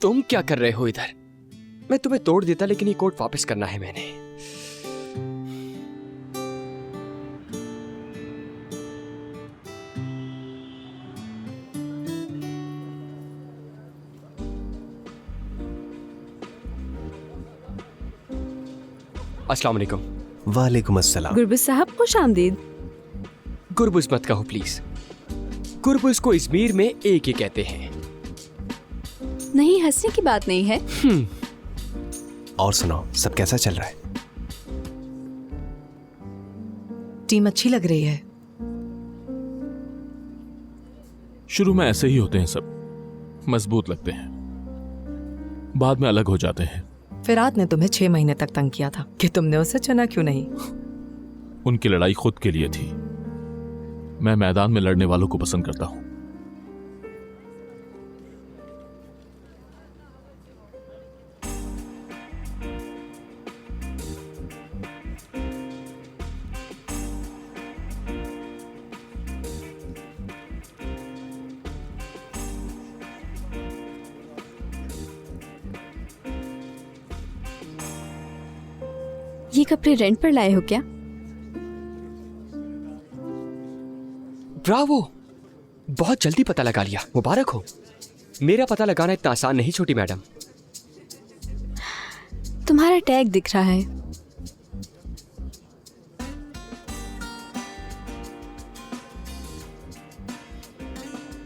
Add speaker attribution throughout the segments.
Speaker 1: तुम क्या कर रहे हो इधर? मैं तुम्हें तोड़ देता, लेकिन ये कोट वापस करना है मैंने। अस्सलाम वालेकुम।
Speaker 2: वालेकुम अस्सलाम।
Speaker 3: गुरबुज साहब खुश आमदीद।
Speaker 1: गुरबुज मत कहो प्लीज। गुरबुज को इजमीर में एक ही कहते हैं।
Speaker 3: नहीं, हंसने की बात नहीं है।
Speaker 2: और सुनाओ, सब कैसा चल रहा है?
Speaker 4: टीम अच्छी लग रही है।
Speaker 5: शुरू में ऐसे ही होते हैं सब, मजबूत लगते हैं, बाद में अलग हो जाते हैं।
Speaker 4: फिरात ने तुम्हें 6 महीने तक तंग किया था कि तुमने उसे चुना क्यों नहीं?
Speaker 5: उनकी लड़ाई खुद के लिए थी। मैं मैदान में लड़ने वालों को पसंद करता हूं।
Speaker 3: ये कपड़े रेंट पर लाए हो क्या?
Speaker 1: ब्रावो, बहुत जल्दी पता लगा लिया, मुबारक हो। मेरा पता लगाना इतना आसान नहीं छोटी मैडम।
Speaker 3: तुम्हारा टैग दिख रहा है।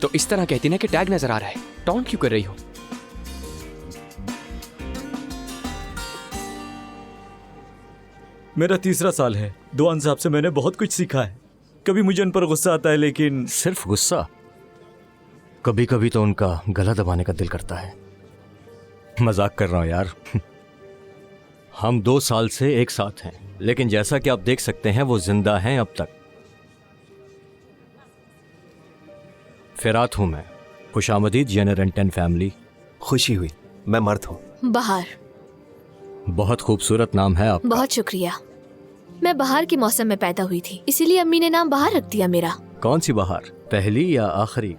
Speaker 1: तो इस तरह कहती ना कि टैग नजर आ रहा है, टॉन्ट क्यों कर रही हो?
Speaker 6: मेरा 3रा साल है। दुआन साहब से मैंने बहुत कुछ सीखा है। कभी मुझे उन पर गुस्सा आता है, लेकिन
Speaker 7: सिर्फ गुस्सा? कभी कभी तो उनका गला दबाने का दिल करता है। मजाक कर रहा हूं यार। हम 2 साल से एक साथ हैं, लेकिन जैसा कि आप देख सकते हैं वो जिंदा हैं अब तक। फिरात हूं मैं। खुशामदीद जेनर एंड 10 फैमिली।
Speaker 2: खुशी हुई। मैं मर्द हूँ।
Speaker 8: बहार।
Speaker 7: बहुत खूबसूरत नाम है आपका।
Speaker 8: बहुत शुक्रिया। मैं बहार के मौसम में पैदा हुई थी, इसीलिए अम्मी ने नाम बहार रख दिया मेरा।
Speaker 7: कौन सी बहार, पहली या आखिरी?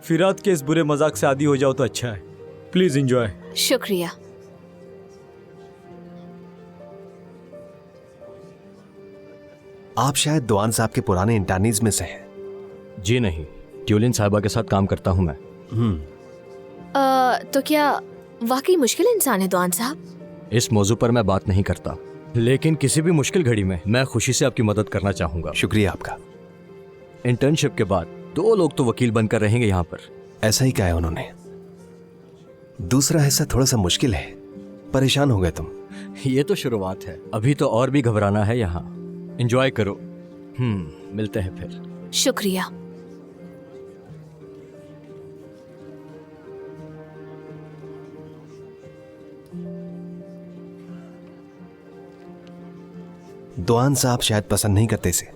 Speaker 6: फिरात के इस बुरे मजाक से आदी हो जाओ तो अच्छा है। Please enjoy.
Speaker 8: शुक्रिया।
Speaker 2: आप शायद दुआन साहब के पुराने इंटर्नीज में से हैं।
Speaker 7: जी नहीं, ट्यूलिन साहिबा के साथ काम करता हूं मैं।
Speaker 8: तो क्या वाकई मुश्किल इंसान है दुआन साहब?
Speaker 7: इस मौजू पर मैं बात नहीं करता, लेकिन किसी भी मुश्किल घड़ी में मैं खुशी से आपकी मदद करना चाहूंगा।
Speaker 2: शुक्रिया आपका।
Speaker 7: इंटर्नशिप के बाद 2 लोग तो वकील बनकर रहेंगे यहाँ पर।
Speaker 2: ऐसा ही कहा है उन्होंने। दूसरा हिस्सा थोड़ा सा मुश्किल है। परेशान हो गए तुम?
Speaker 7: ये तो शुरुआत है, अभी तो और भी घबराना है यहाँ। एंजॉय करो। मिलते हैं फिर।
Speaker 8: शुक्रिया।
Speaker 2: दुआन साहब शायद पसंद नहीं करते इसे।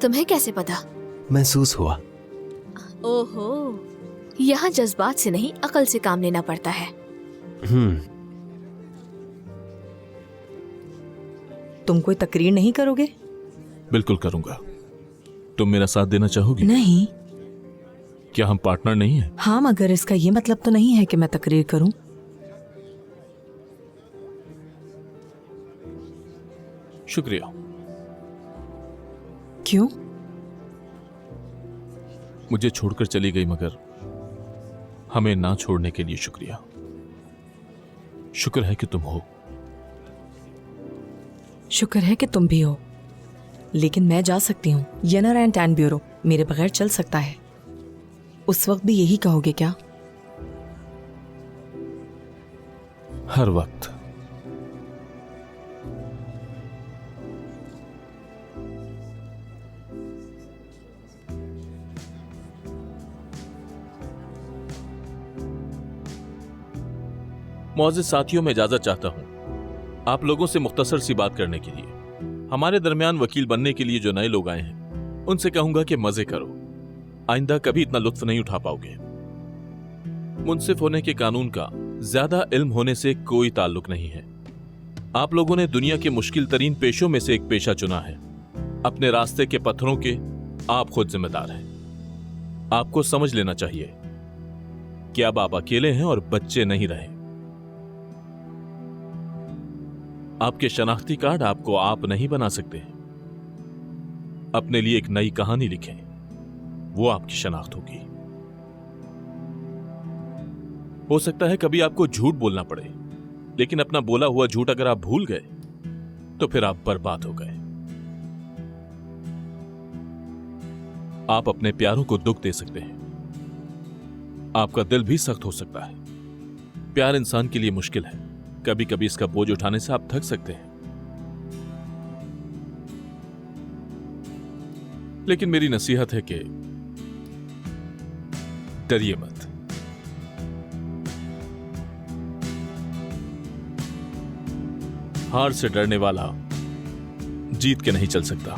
Speaker 8: तुम्हें कैसे पता?
Speaker 2: महसूस हुआ।
Speaker 8: ओहो, यहाँ जज्बात से नहीं अकल से काम लेना पड़ता है।
Speaker 4: तुम कोई तकरीर नहीं करोगे?
Speaker 5: बिल्कुल करूंगा। तुम मेरा साथ देना चाहोगी?
Speaker 4: नहीं।
Speaker 5: क्या हम पार्टनर नहीं हैं?
Speaker 4: हाँ, मगर इसका ये मतलब तो नहीं है कि मैं तकरीर करूं।
Speaker 5: शुक्रिया।
Speaker 4: क्यों?
Speaker 5: मुझे छोड़कर चली गई, मगर हमें ना छोड़ने के लिए शुक्रिया। शुक्र है कि तुम हो।
Speaker 4: शुक्र है कि तुम भी हो, लेकिन मैं जा सकती हूँ। जेनर एंड 10 ब्यूरो मेरे बगैर चल सकता है। उस वक्त भी यही कहोगे क्या?
Speaker 5: हर वक्त। मौजूद साथियों, मैं इजाजत चाहता हूं आप लोगों से मुख्तसर सी बात करने के लिए। हमारे दरमियान वकील बनने के लिए जो नए लोग आए हैं, उनसे कहूंगा कि मजे करो। आइंदा कभी इतना लुत्फ नहीं उठा पाओगे। मुंसिफ होने के कानून का ज्यादा इल्म होने से कोई ताल्लुक नहीं है। आप लोगों ने दुनिया के मुश्किल तरीन पेशों में से एक पेशा चुना है। अपने रास्ते के पत्थरों के आप खुद जिम्मेदार हैं। आपको समझ लेना चाहिए कि अब आप अकेले हैं और बच्चे नहीं रहे। आपके शनाख्ती कार्ड आपको आप नहीं बना सकते। अपने लिए एक नई कहानी लिखें, वो आपकी शनाख्त होगी। हो सकता है कभी आपको झूठ बोलना पड़े, लेकिन अपना बोला हुआ झूठ अगर आप भूल गए तो फिर आप बर्बाद हो गए। आप अपने प्यारों को दुख दे सकते हैं, आपका दिल भी सख्त हो सकता है। प्यार इंसान के लिए मुश्किल है, कभी कभी इसका बोझ उठाने से आप थक सकते हैं। लेकिन मेरी नसीहत है कि डरिए मत। हार से डरने वाला जीत के नहीं चल सकता।